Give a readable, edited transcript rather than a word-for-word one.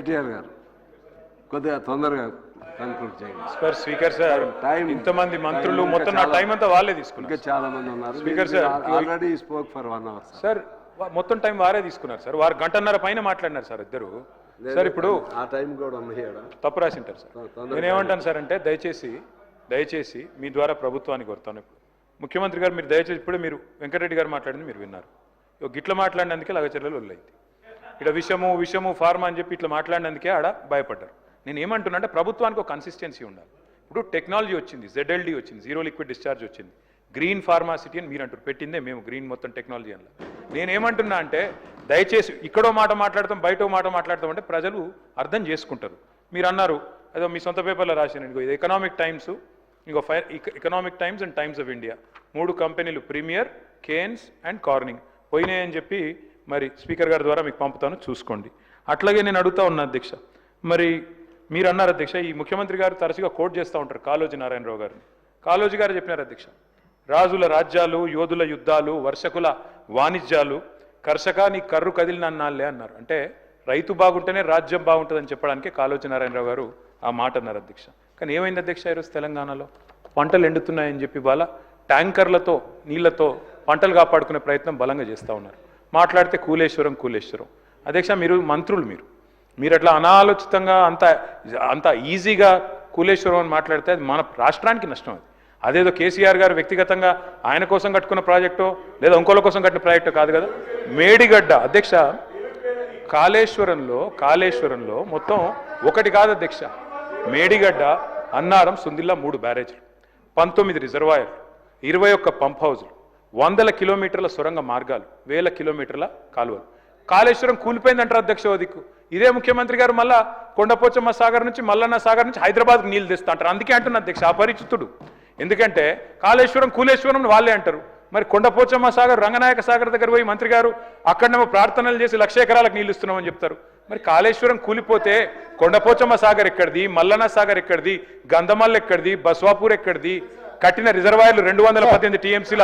కేటీఆర్ గారు కొద్దిగా తొందరగా కన్క్లూడ్ చేయండి సార్. స్పీకర్ సార్, టైం ఇంతమంది మంత్రులు మొత్తం నా టైం అంతా వాళ్ళే తీసుకున్నారు. ఇంకా చాలా మంది ఉన్నారు. Speaker sir, already spoke for 1 hour sir. మొత్తం టైం వారే తీసుకున్నారు సార్. వారు గంటన్నర పైన మాట్లాడినారు సార్ ఇద్దరు. సార్ ఇప్పుడు ఆ టైం కూడా ఉంది. తప్పు రాసింటారు సార్. నేనేమంటాను సార్ అంటే దయచేసి మీ ద్వారా ప్రభుత్వానికి కోరుతాను. ఇప్పుడు ముఖ్యమంత్రి గారు మీరు దయచేసి ఇప్పుడే మీరు వెంకటరెడ్డి గారు మాట్లాడింది మీరు విన్నారు. గిట్ల మాట్లాడినందుకే లగచర్యలు వదిలైంది. ఇక్కడ విషము ఫార్మా అని చెప్పి ఇట్లా మాట్లాడినందుకే ఆడ భయపడ్డారు. నేను ఏమంటున్నా అంటే ప్రభుత్వానికి ఒక కన్సిస్టెన్సీ ఉండాలి. ఇప్పుడు టెక్నాలజీ వచ్చింది, ZLD వచ్చింది, జీరో లిక్విడ్ డిశ్చార్జ్ వచ్చింది, గ్రీన్ ఫార్మాసిటీ అని మీరు అంటారు. పెట్టిందే మేము గ్రీన్ మొత్తం టెక్నాలజీ అని. నేనేమంటున్నా అంటే దయచేసి ఇక్కడో మాట మాట్లాడతాం, బయటో మాట మాట్లాడతాం అంటే ప్రజలు అర్థం చేసుకుంటారు. మీరు అన్నారు అదో మీ సొంత పేపర్లో రాశాను. ఇది economic times, economic times and times of India 3 కంపెనీలు ప్రీమియర్, కేన్స్ అండ్ కార్నింగ్ పోయినాయని చెప్పి మరి స్పీకర్ గారి ద్వారా మీకు పంపుతాను, చూసుకోండి. అట్లాగే నేను అడుగుతా ఉన్నా అధ్యక్ష, మరి మీరు అన్నారు అధ్యక్ష, ఈ ముఖ్యమంత్రి గారు తరచుగా కోట్ చేస్తూ ఉంటారు కాళోజీ నారాయణరావు గారిని. కాళోజీ గారు చెప్పినారు అధ్యక్ష, రాజుల రాజ్యాలు, యోధుల యుద్ధాలు, వర్షకుల వాణిజ్యాలు, కర్షక నీ కర్రు కదిలినన్నాళ్ళే అన్నారు. అంటే రైతు బాగుంటేనే రాజ్యం బాగుంటుందని చెప్పడానికి కాళోజీ నారాయణరావు గారు ఆ మాట అన్నారు అధ్యక్ష. కానీ ఏమైంది అధ్యక్ష, ఈరోజు తెలంగాణలో పంటలు ఎండుతున్నాయని చెప్పి వాళ్ళ ట్యాంకర్లతో నీళ్లతో పంటలు కాపాడుకునే ప్రయత్నం బలంగా చేస్తూ ఉన్నారు. మాట్లాడితే కూలేశ్వరం అధ్యక్ష. మీరు మంత్రులు, మీరు అట్లా అనాలోచితంగా అంత ఈజీగా కూలేశ్వరం అని మాట్లాడితే అది మన రాష్ట్రానికి నష్టం. అదేదో కేసీఆర్ గారు వ్యక్తిగతంగా ఆయన కోసం కట్టుకున్న ప్రాజెక్టో లేదా ఇంకోళ్ళ కోసం కట్టిన ప్రాజెక్టో కాదు కదా. మేడిగడ్డ అధ్యక్ష, కాళేశ్వరంలో మొత్తం ఒకటి కాదు అధ్యక్ష. మేడిగడ్డ, అన్నారం, సుందిల్లా 3 బ్యారేజ్లు, 19 రిజర్వాయర్లు, 21 పంప్ హౌజులు, 100 కిలోమీటర్ల సొరంగ మార్గాలు, 1000 కిలోమీటర్ల కాలువలు. కాళేశ్వరం కూలిపోయిందంటారు అధ్యక్ష. దిక్కు ఇదే ముఖ్యమంత్రి గారు మళ్ళా కొండపోచమ్మ సాగర్ నుంచి, మల్లన్న సాగర్ నుంచి హైదరాబాద్కి నీళ్ళు తెస్తా అంటారు. అందుకే అంటున్నా అధ్యక్ష అపరిచితుడు. ఎందుకంటే కూలేశ్వరం వాళ్ళే అంటారు. మరి కొండపోచమ్మ సాగర్, రంగనాయక సాగర్ దగ్గర పోయి మంత్రి గారు అక్కడనేమో ప్రార్థనలు చేసి 1,00,000 ఎకరాలకు నీళ్ళు ఇస్తున్నామని చెప్తారు. మరి కాళేశ్వరం కూలిపోతే కొండపోచమ్మ సాగర్ ఎక్కడిది, మల్లన్న సాగర్ ఎక్కడిది, గంధమల్ల ఎక్కడిది, బస్వాపూర్ ఎక్కడిది, కట్టిన రిజర్వాయర్లు 218 TMCల